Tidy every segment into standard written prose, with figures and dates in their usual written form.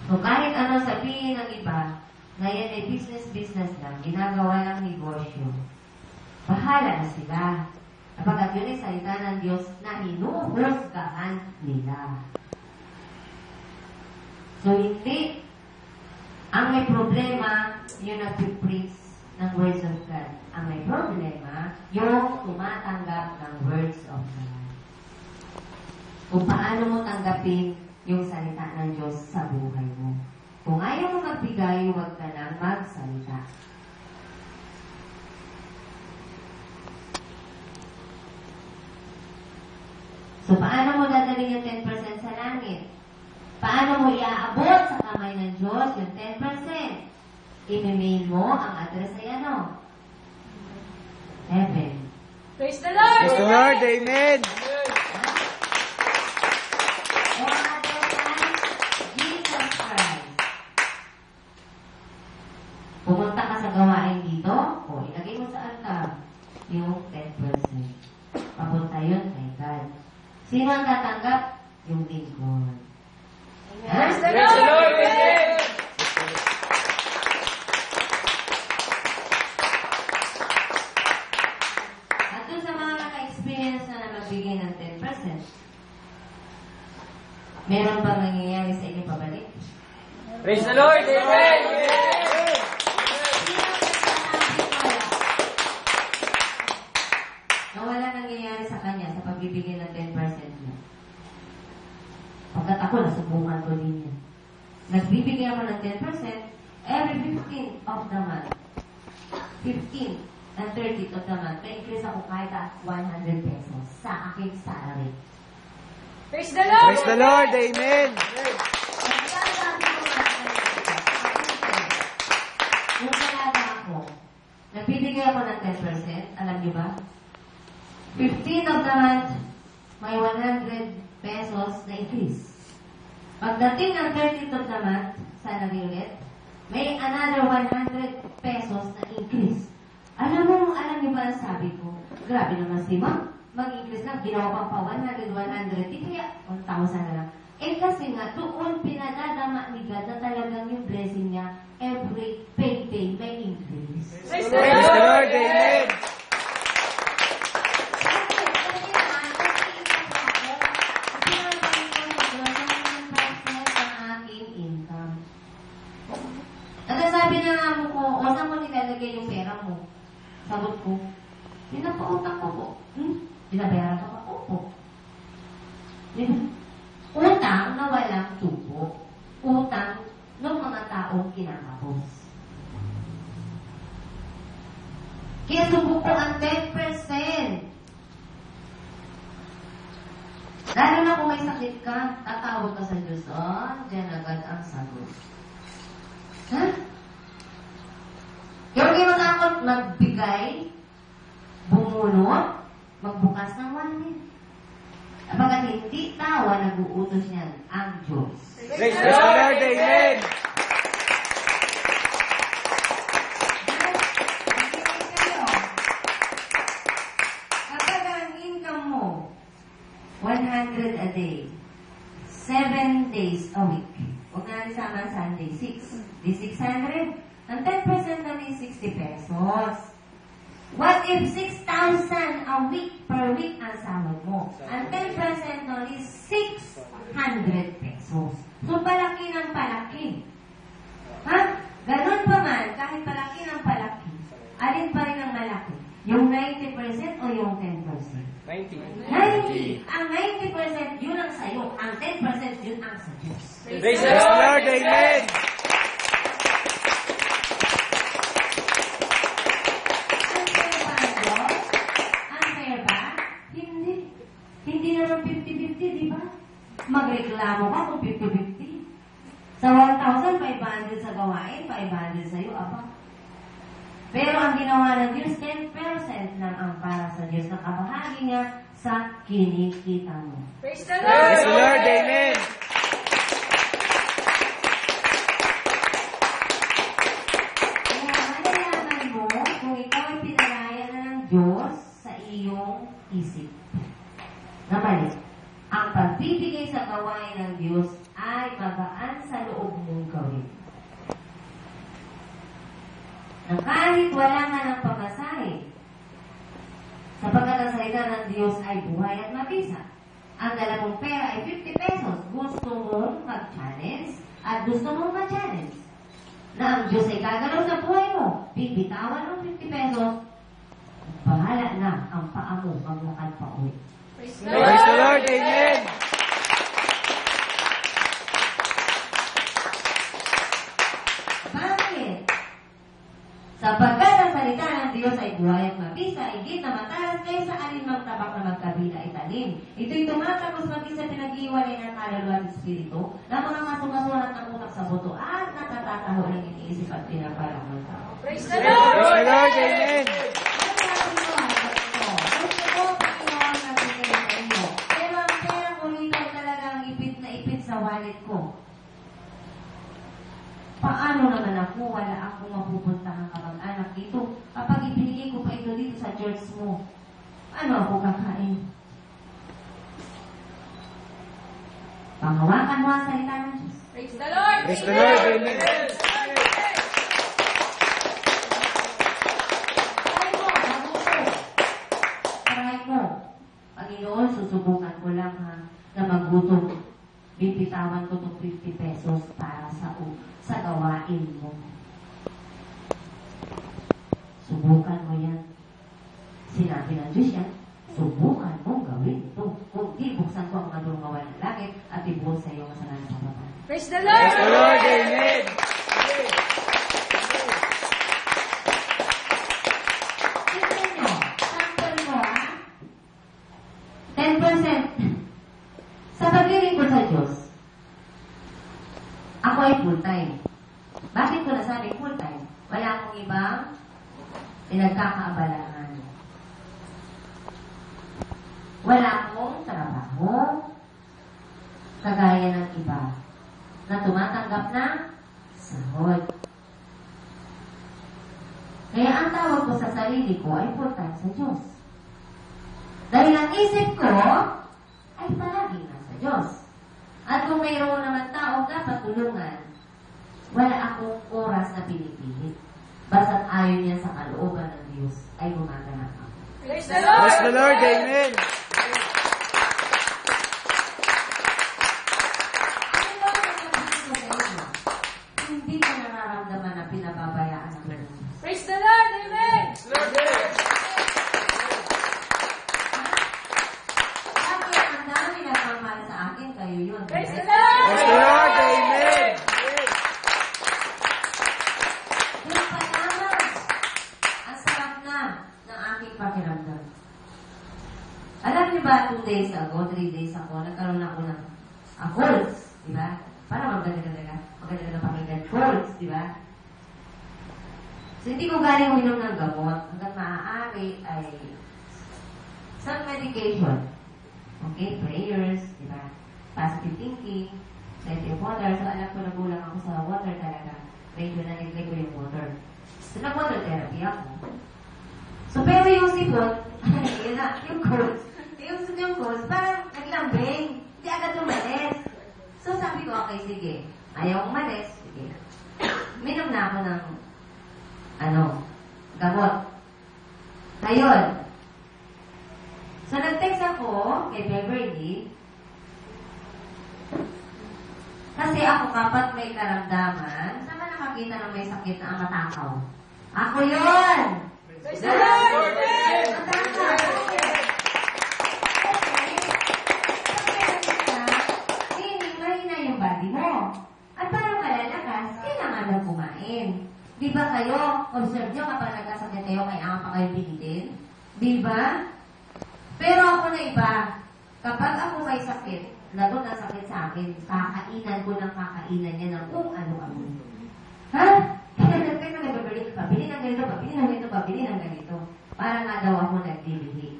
So kahit ano sabihin ng iba, ngayon ay business lang, ginagawa ng negosyo, bahala na sila. Kapag yun ay salita ng Diyos na hinuhusgahan nila. So hindi, ang may problema, yung nag-preach ng words of God. Ang may problema, yung tumatanggap ng words of God. Kung paano mo tanggapin yung salita ng Diyos sa buhay mo. Kung ayaw mo magbigay, huwag ka nang magsalita. So, paano mo dadalhin yung 10% sa langit? Paano mo iaabot sa kamay ng Diyos yung 10%? I-mail mo ang address ay ano? Heaven. Praise the Lord! Praise the Lord! Amen! O ang address ay Jesus Christ. Pumunta ka sa gawain dito, o ilagay mo sa altar yung 10%. Papunta yun kay God. Sino ang tatanggap? Yung lingkod. Praise the Praise the Lord! Amen! At dun sa mga naka-experience na magbigay ng 10%, meron bang nangyayari sa inyo pabalik? Praise the Lord! Amen! Na wala nangyayari sa kanya sa pagbibigay ng 10% niya. Pagkat ako, nasubukan ko din yan. Nagbibigay ako ng 10% every 15th of the month. 15th and 30th of the month. Na-increase ako kahit 100 pesos sa aking salary. Praise the Lord! Praise the Lord! Amen! Yung talaga ako, nagbibigay ako ng 10%, alam niyo ba? 15 of the month, may 100 pesos na increase. Pagdating ng 30th of the month, salary ulit, may another 100 pesos na increase. Alam niyo ba ang sabi ko? Grabe naman si Ma'am. Mag-increase lang, ginawa pa 100, 100, kaya 1,000 na lang. Eh kasi nga, doon pinadadama ni God na talagang yung blessing niya, every payday may increase. Praise the Praise the Lord! Lord! Amen! At sabi na nga mo ko, o saan mo nilalagay yung pera mo? Sagot ko, pinapautang ko po. Binabayaran ko pa, opo. Utang na walang tubo. Utang ng mga taong kinakapos. Kaya subok ko ang 10%. Lalo na kung may sakit ka, tatawag ka sa Diyos, dyan agad ang sagot. Ha? Kaya huwag kayo matakot magbigay, bumunot, magbukas ng wallet. Kapag hindi tawa, nag-uutos niyan ang Diyos. Praise the Lord! Amen! Kapag ang income mo, 100 a day, 7 days a week. Huwag na sama Sunday, 6. Di 600. Ang 10% na may 60 pesos. What if 6,000 a week per week ang sahod mo? Ang 10% only 600 pesos. So, palaki ng palaki. Ha? Ganun pa man, kahit palaki ng palaki, alin pa rin ang malaki? Yung 90% o yung 10%? 90. 90. Ang 90% yun ang sa'yo. Ang 10% yun ang sa Diyos. Praise the Lord! Amen! Unfair ba? Hindi. Hindi naman 50-50, di ba? Magreklamo ka kung 50-50. Sa 1,500 sa gawain, 500 sa'yo, apa? Pero ang ginawa ng Diyos, 10% lang ang para sa Diyos na kabahagi niya sa kinikita mo. Praise the Praise the Lord! Lord! Amen! Kaya malalaman mo kung ikaw ay pinalaya na ng Diyos sa iyong isip. Na mali. Ang pagbibigay sa gawain ng Diyos ay magaan sa loob mong gawin. Na kahit wala nga ng pamasahe, sapagkat ang salita ng Diyos ay buhay at mabisa. Ang dala mong pera ay 50 pesos. Gusto mong mag-challenge at gusto mong ma-challenge. Na ang Diyos ay gagalaw sa buhay mo. Bibitawan ng 50 pesos. Bahala na ang paa mo maglakad pa uwi. Praise Praise the Lord. Amen. Bakit? Sapagkat ang salita ng Diyos ay buhay at mabisa, higit na matalas kaysa alinmang tabak na magkabila italim. Ito'y tumatagos maging sa pinag-iwalay ng kaluluwa at espiritu, na mga masumasulat ng utak sa buto at natatataho ng iniisip at pinapalang ng tao. Praise the Praise Lord! the Lord. Amen. Pero ang pera ko nito talagang ipit na ipit sa wallet ko. Paano naman ako? Wala akong mapupuntahan kamag-anak dito. Kapag ibinigay ko pa ito dito sa church mo, ano ako kakain? Pangawakan mo ang salita ng Diyos. Praise the Lord! Praise the Lord. Amen. Try mo. Panginoon, susubukan ko lang ha, na magutom. Bibitawan ko itong 50 pesos para sa gawain mo. Subukan mo yan. Sinabi ng Diyos yan, subukan mong gawin ito. Kung di, buksan ko ang madungawan ng langit at ibuhos sa iyo ang kasalanan sa baba. Praise the Lord! Praise the Lord. Amen. Tingnan nyo, sample ko ha, 10% sa paglilingkod sa Diyos. Ako ay full-time. Bakit ko nasabi full-time? Wala akong ibang pinagkakaabalahan. Wala akong trabaho kagaya ng iba na tumatanggap ng sahod. Kaya ang tawag ko sa sarili ko ay full-time sa Diyos. Dahil ang isip ko ay palagi nasa Diyos. At kung mayroon naman tao dapat tulungan, wala akong oras na pinipilit. Basta't ayon niya sa kalooban ng Diyos ay gumaganap ako. Praise the Lord! Praise the Lord. Amen. Hindi ko nararamdaman na pinababayaan ng Diyos. Praise the Lord! Amen! Bakit ang dami nagmamahal sa akin, kayo yun. Praise the Praise the Lord! Lord. Amen. Yung palaman, ang sarap na ng aking pakiramdam. Alam niyo ba, 2 days ago, 3 days ago, nagkaroon ako ng colds, di ba? Parang maganda pakinggan. Colds, di ba? So, hindi ko galing uminom ng gamot. Hanggang maaari ay some medication. Okay, prayers, di ba? Positive thinking, plenty of water. So, alam ko na kulang ako sa water talaga. Medyo na-neglect ko yung water. So, nag-water therapy ako. So, pero yung sipon, yun na, yung colds. Yung colds, parang naglambing. Hindi agad umalis. So, sabi ko, okay, sige. Ayaw umalis. Sige. Minom na ako ng, gamot. Ngayon. So, nag-text ako kay Beverly. Kasi ako, kapag may karamdaman, saan ka nakakita ng may sakit na ang matakaw? Ako yun! Praise the Lord! Amen! Matakaw! Mahina yung body mo. At para malalakas, kailangan na kumain. Di ba kayo, observe nyo kapag nagkasakit kayo, kailangan pa kayo pilitin? Di ba? Pero ako na iba, kapag ako may sakit, lalo na sakit sa akin, kakainan ko ng kakainan niya ng kung ano-ano. Ha? Kaya nagbabalik ka, bili ng ganito, bili ng ganito, bili ng ganito. Para nga daw ako nagbibili.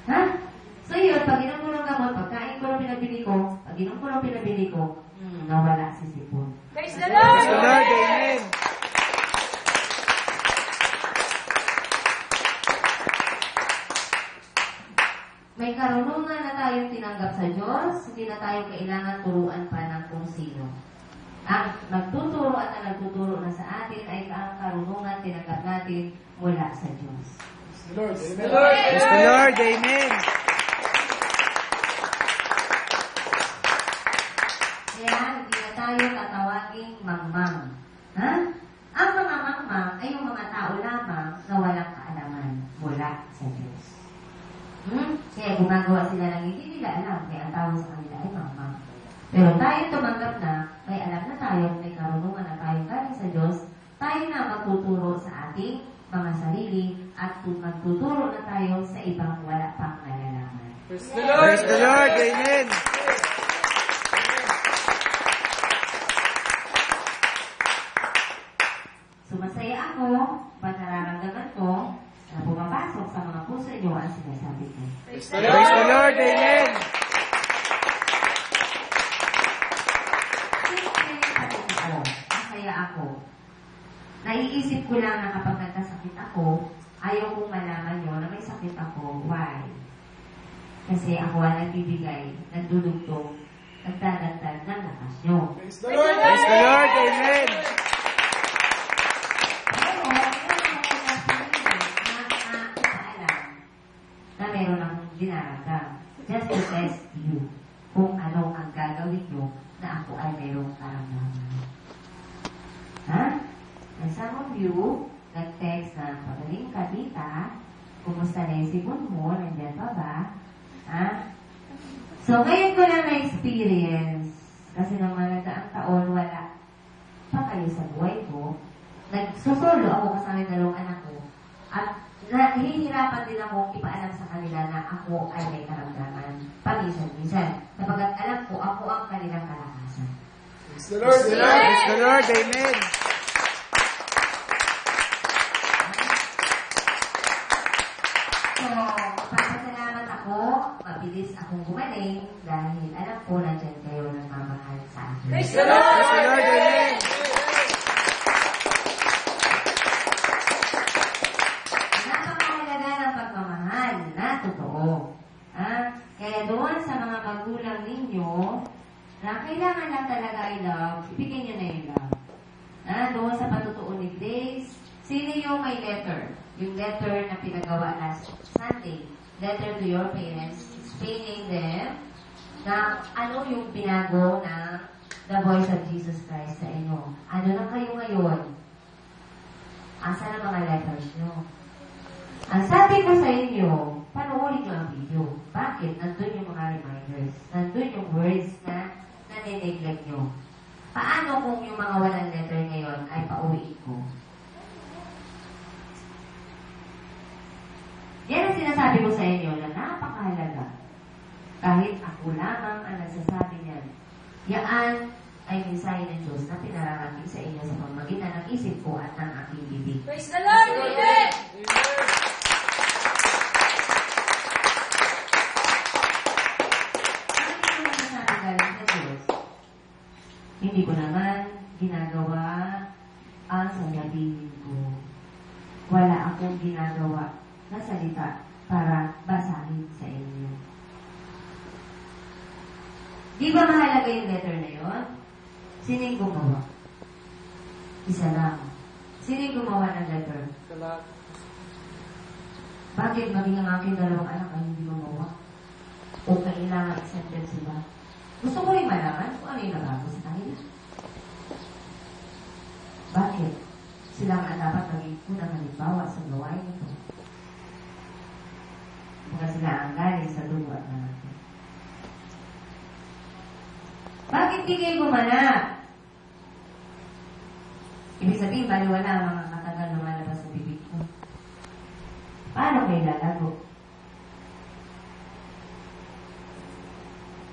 Ha? So yun, pag inom ko ng gamot, pagkain ko ng pinabili ko, pag inom ko ng pinabili ko, nawala si sipon. Praise the Lord! Praise the Lord. Amen. May karunungan na tayong tinanggap sa Diyos, hindi na tayo kailangan turuan pa ng kung sino. Ang nagtuturo at ang nagtuturo na sa atin ay ang karunungan tinanggap natin mula sa Diyos. Praise the Lord. Amen. Kaya hindi na tayo tatawaging mangmang. Ha? Ang mga mangmang ay yung mga tao lamang na walang kaalaman mula sa Diyos. Kaya gumagawa sila ng hindi nila alam, kaya ang tawag sa kanila ay mangmang. Pero tayo tumanggap na, may alam na tayo, may karunungan na tayo galing sa Diyos, tayo na magtuturo sa ating mga sarili at magtuturo na tayo sa ibang wala pang nalalaman. Praise the Lord. Amen. Sumasaya ako, pag nararamdaman ko, na pumapasok sa mga puso niyo ang sinasabi ko. Praise the Lord. Amen. Masaya ako. Naiisip ko lang na kapag nagkasakit ako, ayaw kong malaman nyo na may sakit ako. Why? Kasi ako ang nagbibigay, nagdudugtong, nagdadagdag ng lakas nyo. Praise the Lord. Amen. Pero, na meron akong dinaramdam. Just to test you kung ano ang gagawin nyo na ako ay merong karamdaman. Ha? And some of you, nag-text na, pagaling ka, tita, kumusta na yung sipon mo, nandiyan pa ba? Ha? So, ngayon ko lang na-experience, kasi nang mga nagdaang taon, wala pa kayo sa buhay ko. Nagsusolo ako kasama yung dalawang anak ko, at nahihirapan din akong ipaalam sa kanila na ako ay may karamdaman. Paminsan-minsan. Sapagat alam ko, ako ang kanilang kalakasan. Praise the Lord. Praise the Lord. Amen. So, papasalamat ako, mabilis akong gumaling dahil alam ko na dyan kayo nagmamahal sa akin. Praise the Praise Lord. the Lord. Amen. Napakahalaga ng pagmamahal na totoo. Kaya doon sa mga magulang ninyo, na kailangan lang talaga ay love, ibigay nyo na yung love. Doon sa patutuon ni Grace, sino yung may letter? Yung letter na pinagawa last Sunday. Letter to your parents, explaining them na ano yung pinago ng the voice of Jesus Christ sa inyo. Ano na kayo ngayon? Asa na mga letters nyo? Ang sabi ko sa inyo, panoorin nyo ang video. Bakit? Nandun yung mga reminders. Nandun yung words na nanineglect nyo. Paano kung yung mga walang letter ngayon ay pauwiin ko? Yan ang sinasabi ko sa inyo na napakahalaga. Kahit ako lamang ang nagsasabi niyan. Yaan ay mensahe ng Diyos na pinararating sa inyo sa pamamagitan ng isip ko at ng aking bibig. Praise the Lord. Amen. Hindi ko naman ginagawa ang sasabihin ko. Wala akong ginagawa na salita para basahin sa inyo. Di ba mahalaga yung letter na yun? Sino yung gumawa? Isa lang. Sino yung gumawa ng letter? Bakit maging ang aking dalawang anak ay hindi gumawa? O kailangan i-sentence sila? Gusto ko rin malaman kung ano yung nabago sa kanila. Bakit? Sila ang dapat maging unang halimbawa sa gawain ito. Baka sila ang galing sa dugo at natin. Bakit di kayo gumanap? Ibig sabihin, baliwala ang mga katagal lumalabas sa bibig ko. Paano kayo lalago?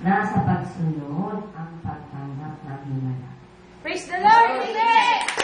Nasa pagsunod ang pagtanggap ng himala. Praise the Lord. Amen.